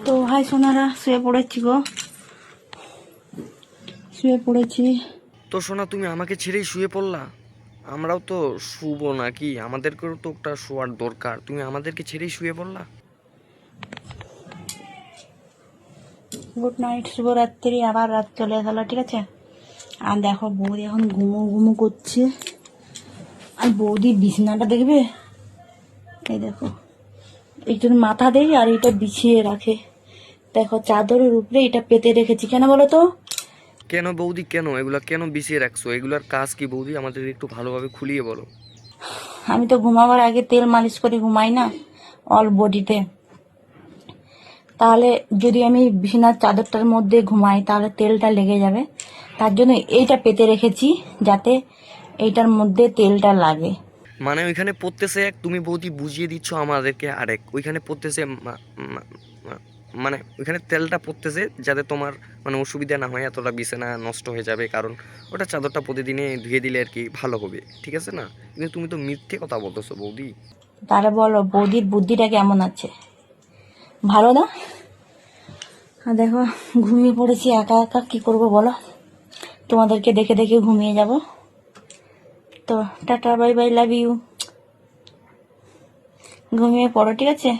তো ভাই সোনারা শুয়ে পড়েছি গো, শুয়ে পড়েছি। তো সোনা, তুমি আমাকে ছেড়েই শুয়ে পড়লা? আমরাও তো শুবো নাকি, আমাদেরকেও তো একটা শোয়ার দরকার, তুমি আমাদেরকে ছেড়েই শুয়ে পড়লা? গুড নাইট, শুভরাত্রি। আবার রাত চলে গেল, ঠিক আছে। আর দেখো বৌদি এখন ঘুমো ঘুমো করছে। আর বৌদি বিছানাটা দেখবে, এই দেখো, একটু মাথা দেই আর এটা বিছিয়ে রাখে। দেখো চাদরের উপরে এটা পেতে রেখেছি, কেন বলো তো? কেন বৌদি, কেন এগুলা কেন বিছিয়ে রাখছো? এগুলার কাজ কি বৌদি, আমাদের একটু ভালোভাবে খুলিয়ে বলো। আমি তো ঘুমাবার আগে তেল মালিশ করে ঘুমাই না অল বডিতে, তাহলে যদি আমি বিছানার চাদরটার মধ্যে ঘুমাই তাহলে তেলটা লেগে যাবে। তার জন্য এইটা পেতে রেখেছি যাতে এইটার মধ্যে তেলটা লাগে। মানে ওইখানে পড়তেছে এক, তুমি বৌদি বুঝিয়ে দিচ্ছ আমাদেরকে আরেক। ওইখানে পড়তেছে মানে ওইখানে তেলটা পড়তেছে যাতে তোমার মানে অসুবিধা না হয়, এতটা বিছানা নষ্ট হয়ে যাবে, কারণ ওটা চাদরটা প্রতিদিনে ধুয়ে দিলে আর কি ভালো হবে, ঠিক আছে না? কিন্তু তুমি তো মিথ্যে কথা বলতেছো বৌদি। তাহলে বলো বৌদির বুদ্ধিটা কেমন আছে, ভালো না? আর দেখো ঘুমিয়ে পড়েছি একা একা, কি করব বলো? তোমাদেরকে দেখে দেখে ঘুমিয়ে যাব। তো টাটা, বাই বাই, লাভ ইউ। ঘুমিয়ে পড়ো, ঠিক আছে।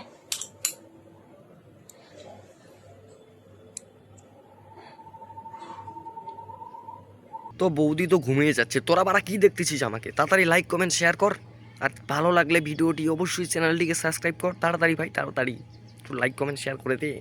তো বৌদি তো ঘুমিয়ে যাচ্ছে, তোরা বারা কি দেখতেছিস আমাকে? তাড়াতাড়ি লাইক কমেন্ট শেয়ার কর, আর ভালো লাগলে ভিডিওটি অবশ্যই চ্যানেলটিকে সাবস্ক্রাইব কর। তাড়াতাড়ি ভাই, তাড়াতাড়ি লাইক কমেন্ট শেয়ার করে দে।